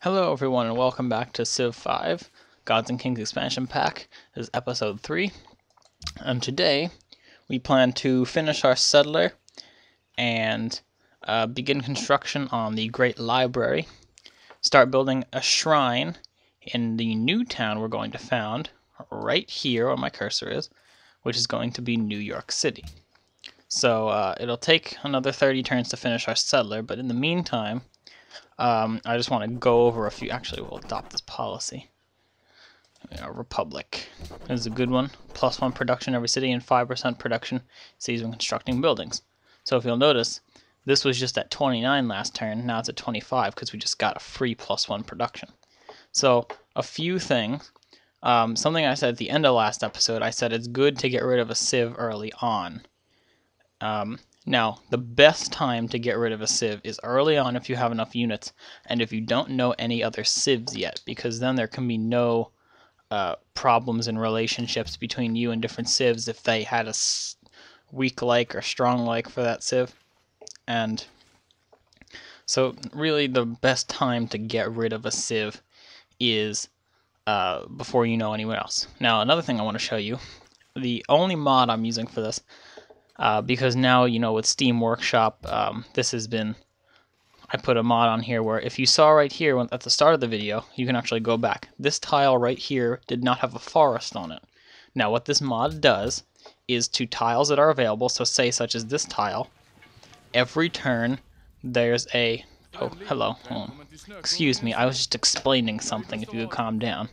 Hello everyone and welcome back to Civ 5, Gods and Kings Expansion Pack. This is episode 3, and today we plan to finish our settler and begin construction on the Great Library, start building a shrine in the new town we're going to found, right here where my cursor is, which is going to be New York City. So it'll take another 30 turns to finish our settler, but in the meantime, I just want to go over a few. Actually, we'll adopt this policy. Republic is a good one. +1 production every city and 5% production cities when constructing buildings. So if you'll notice, this was just at 29 last turn. Now it's at 25 because we just got a free +1 production. So a few things. Something I said at the end of last episode, I said it's good to get rid of a civ early on. Now, the best time to get rid of a civ is early on if you have enough units, and if you don't know any other civs yet, because then there can be no problems in relationships between you and different civs if they had a weak like or strong like for that civ. And so really the best time to get rid of a civ is before you know anyone else. Now, another thing I want to show you, the only mod I'm using for this, because now, you know, with Steam Workshop, this has been, I put a mod on here where if you saw right here at the start of the video, you can actually go back. This tile right here did not have a forest on it. Now what this mod does is to tiles that are available, so say such as this tile, every turn there's a, oh, hello, excuse me, I was just explaining something, if you could calm down.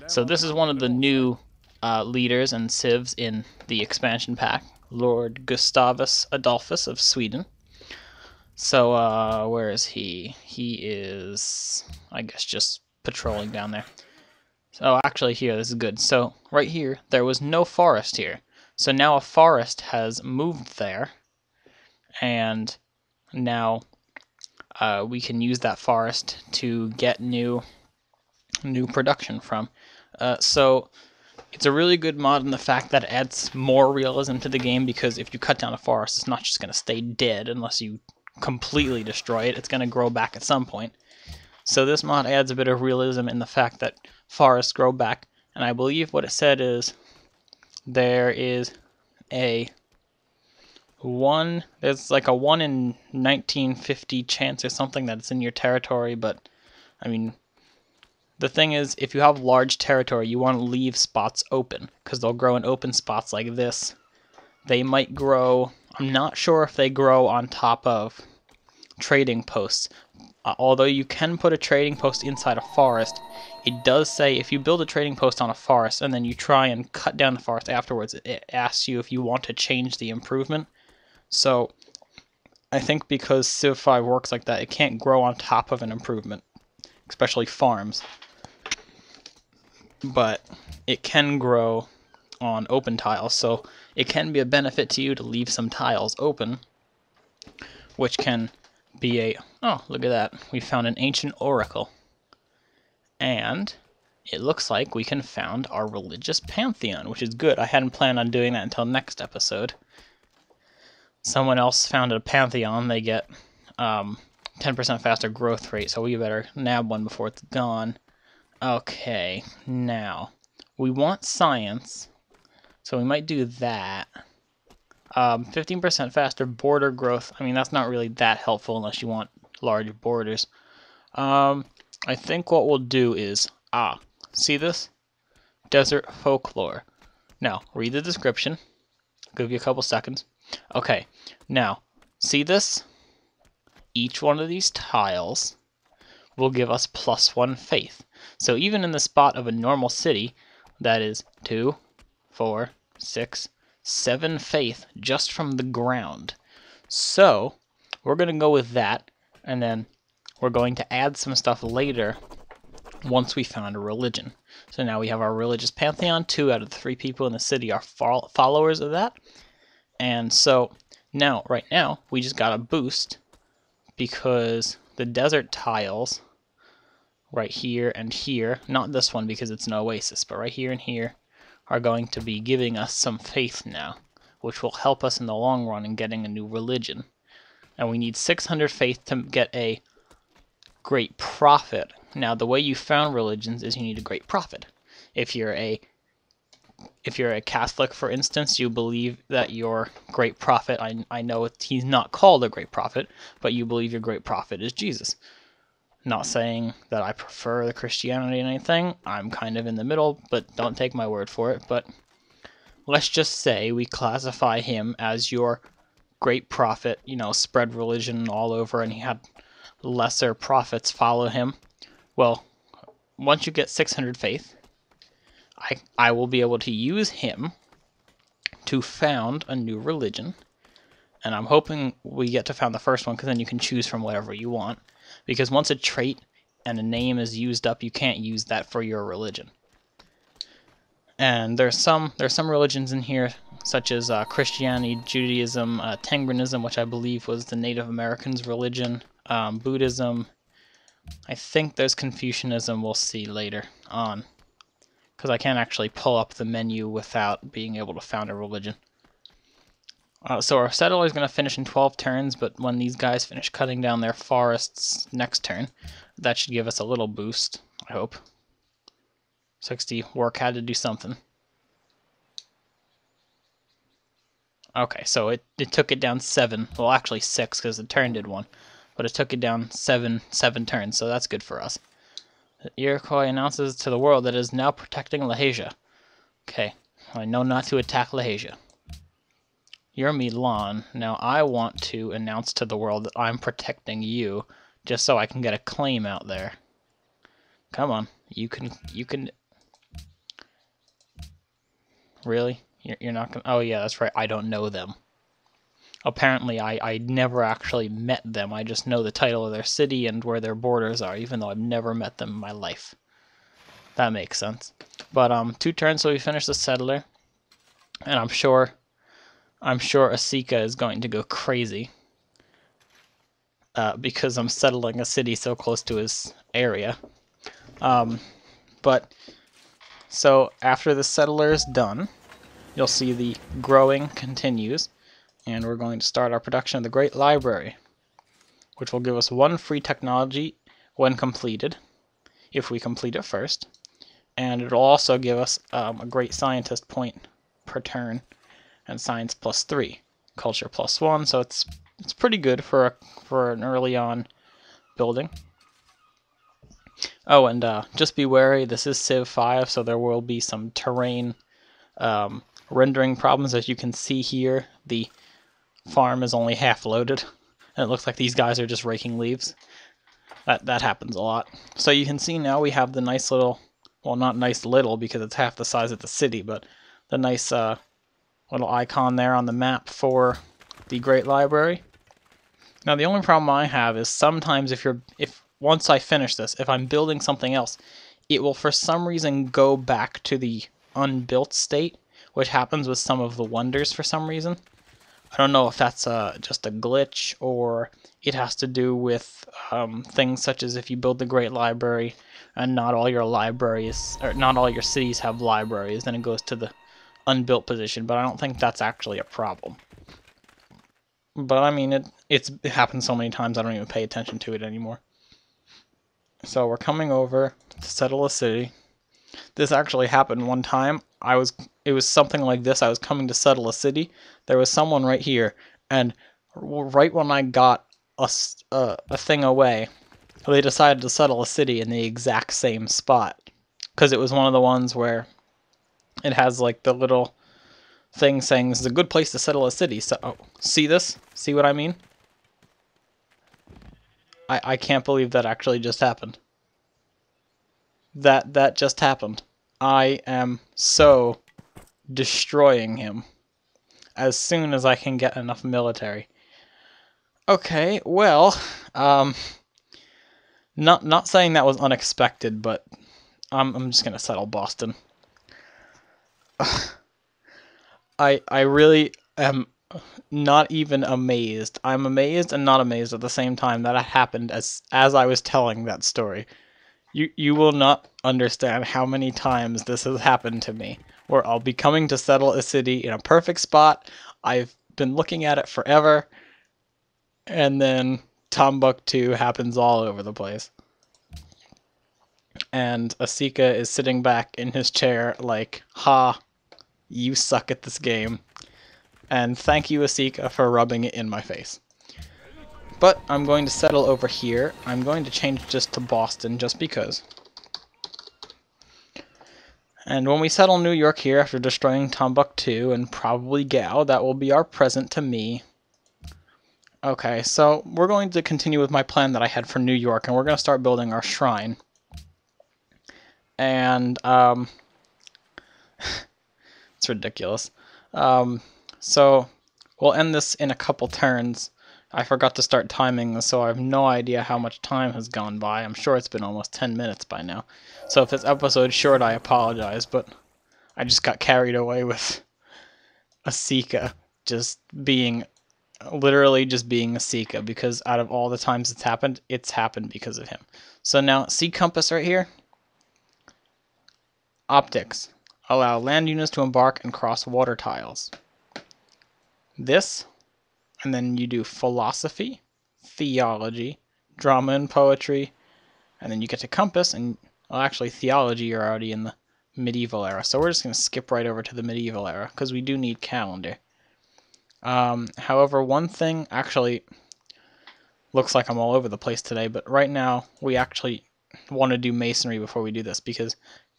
So this is one of the new leaders and civs in the expansion pack, Lord Gustavus Adolphus of Sweden. So, where is he? He is, I guess, just patrolling down there. So, actually here, this is good. So, right here, there was no forest here. So now a forest has moved there, and now we can use that forest to get new production from. So it's a really good mod in the fact that it adds more realism to the game, because if you cut down a forest, it's not just going to stay dead unless you completely destroy it. It's going to grow back at some point. So this mod adds a bit of realism in the fact that forests grow back, and I believe what it said is there is there's like a 1 in 1950 chance or something that it's in your territory, but I mean, the thing is, if you have large territory, you want to leave spots open, because they'll grow in open spots like this. They might grow, I'm not sure if they grow on top of trading posts. Although you can put a trading post inside a forest, it does say if you build a trading post on a forest and then you try and cut down the forest afterwards, it asks you if you want to change the improvement. So I think because Civ 5 works like that, it can't grow on top of an improvement, especially farms. But it can grow on open tiles, so it can be a benefit to you to leave some tiles open, which can be a, oh, look at that, we found an ancient oracle, and it looks like we can found our religious pantheon, which is good. I hadn't planned on doing that until next episode. Someone else founded a pantheon, they get 10% faster growth rate, so we better nab one before it's gone. Okay, now, we want science, so we might do that. 15% faster border growth, I mean, that's not really that helpful unless you want large borders. I think what we'll do is, see this? Desert folklore. Now, read the description. I'll give you a couple seconds. Okay, now, see this? Each one of these tiles will give us +1 faith. So even in the spot of a normal city, that is 2, 4, 6, 7 faith just from the ground. So we're going to go with that, and then we're going to add some stuff later once we found a religion. So now we have our religious pantheon. 2 out of the 3 people in the city are followers of that. And so now, right now, we just got a boost because the desert tiles right here and here, not this one because it's an oasis, but right here and here are going to be giving us some faith now, which will help us in the long run in getting a new religion. And we need 600 faith to get a great prophet, Now, the way you found religions is you need a great prophet. If you're a Catholic, for instance, you believe that your great prophet, I know he's not called a great prophet, but you believe your great prophet is Jesus. Not saying that I prefer the Christianity and anything. I'm kind of in the middle, but don't take my word for it. But let's just say we classify him as your great prophet, spread religion all over, and he had lesser prophets follow him. Well, once you get 600 faith, I will be able to use him to found a new religion. And I'm hoping we get to found the first one, because then you can choose from whatever you want. Because once a trait and a name is used up, you can't use that for your religion. And there's some religions in here, such as Christianity, Judaism, Tengranism, which I believe was the Native Americans' religion, Buddhism. I think there's Confucianism. We'll see later on, because I can't actually pull up the menu without being able to found a religion. So our settler is going to finish in 12 turns, but when these guys finish cutting down their forests next turn, that should give us a little boost, I hope. 60, work had to do something. Okay, so it took it down 7, well actually 6, because the turn did 1, but it took it down 7 turns, so that's good for us. The Iroquois announces to the world that it is now protecting Lahasia. Okay, I know not to attack Lahasia. You're Milan. Now I want to announce to the world that I'm protecting you, just so I can get a claim out there. Come on, you can. Really? You're not gonna? Oh yeah, that's right. I don't know them. Apparently, I never actually met them. I just know the title of their city and where their borders are, even though I've never met them in my life. That makes sense. But 2 turns, so we finish the settler, and I'm sure Asika is going to go crazy because I'm settling a city so close to his area. But so after the settler is done, you'll see the growing continues, and we're going to start our production of the Great Library, which will give us 1 free technology when completed, if we complete it first, and it'll also give us a Great Scientist point per turn, and Science +3, Culture +1, so it's pretty good for an early on building. Oh, and just be wary, this is Civ 5, so there will be some terrain rendering problems. As you can see here, the farm is only half loaded, and it looks like these guys are just raking leaves. That happens a lot. So you can see now we have the nice little, well, not nice little because it's half the size of the city, but the nice little icon there on the map for the Great Library. Now the only problem I have is sometimes if once I finish this, if I'm building something else, it will for some reason go back to the unbuilt state, which happens with some of the wonders for some reason. I don't know if that's just a glitch, or it has to do with things such as if you build the Great Library and not all your libraries, or not all your cities have libraries, then it goes to the unbuilt position, but I don't think that's actually a problem. But I mean, it happens so many times I don't even pay attention to it anymore. So we're coming over to settle a city. This actually happened one time. It was something like this. I was coming to settle a city. There was someone right here, and right when I got a thing away, they decided to settle a city in the exact same spot, because it was one of the ones where it has like the little thing saying this is a good place to settle a city. So, oh, see this? See what I mean? I can't believe that actually just happened. That just happened. I am so destroying him as soon as I can get enough military. Okay, well, not saying that was unexpected, but I'm just gonna settle Boston. I really am not even amazed. I'm amazed and not amazed at the same time that it happened as I was telling that story. You will not understand how many times this has happened to me, where I'll be coming to settle a city in a perfect spot. I've been looking at it forever, and then Timbuktu happens all over the place. and Asika is sitting back in his chair like, ha, you suck at this game. And thank you, Asika, for rubbing it in my face. But I'm going to settle over here. I'm going to change just to Boston, just because. And when we settle New York here after destroying Timbuktu and probably Gao, that will be our present to me. Okay, so we're going to continue with my plan that I had for New York, and we're going to start building our shrine. And, it's ridiculous. So we'll end this in a couple turns. I forgot to start timing this, so I have no idea how much time has gone by. I'm sure it's been almost 10 minutes by now. So if this episode's short, I apologize, but I just got carried away with Asika literally just being Asika, because out of all the times it's happened because of him. So now, see compass right here? Optics. Allow land units to embark and cross water tiles. This, and then you do philosophy, theology, drama and poetry, and then you get to compass, and well, actually theology you're already in the medieval era, so we're just going to skip right over to the medieval era, because we do need calendar. However, one thing, actually, looks like I'm all over the place today, but right now we actually want to do masonry before we do this, because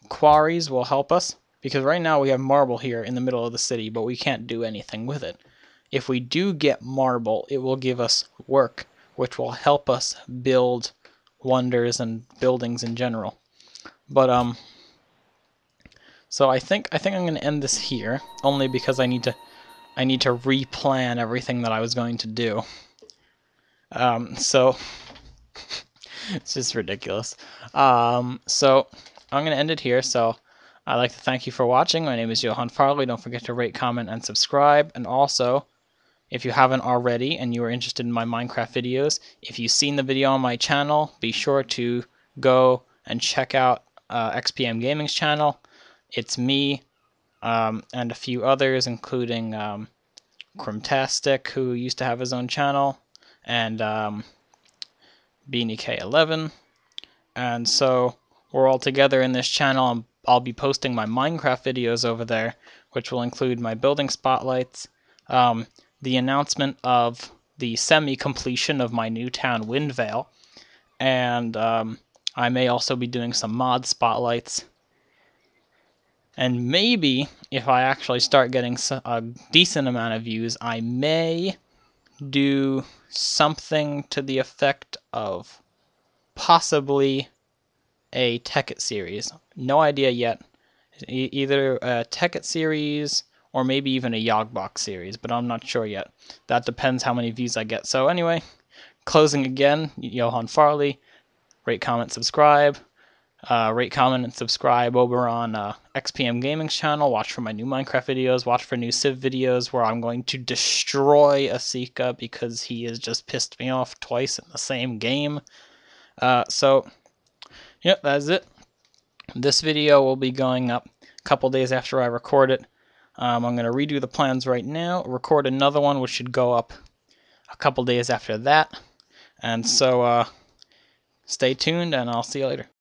quarries will help us, because right now we have marble here in the middle of the city, but we can't do anything with it. If we do get marble, it will give us work, which will help us build wonders and buildings in general. But so I think I'm going to end this here, only because I need to replan everything that I was going to do. So it's just ridiculous. So I'm going to end it here. So I'd like to thank you for watching. My name is Johan Farley. Don't forget to rate, comment, and subscribe. And also, if you haven't already and you are interested in my Minecraft videos, if you've seen the video on my channel, be sure to go and check out XPM Gaming's channel. It's me and a few others, including Crimtastic, who used to have his own channel, and Beanie K11. And so we're all together in this channel, and I'll be posting my Minecraft videos over there, which will include my building spotlights, the announcement of the semi-completion of my new town, Windvale, and I may also be doing some mod spotlights. And maybe, if I actually start getting a decent amount of views, I may do something to the effect of possibly a Tekkit series. No idea yet. Either a Tekkit series or maybe even a Yogbox series, but I'm not sure yet. That depends how many views I get. So anyway, closing again, Johan Farley. Rate, comment, subscribe. Rate, comment, and subscribe over on XPM Gaming's channel. Watch for my new Minecraft videos. Watch for new Civ videos where I'm going to destroy Asika because he has just pissed me off twice in the same game. So, yep, that's it. This video will be going up a couple days after I record it. I'm going to redo the plans right now, record another one, which should go up a couple days after that. And so, stay tuned, and I'll see you later.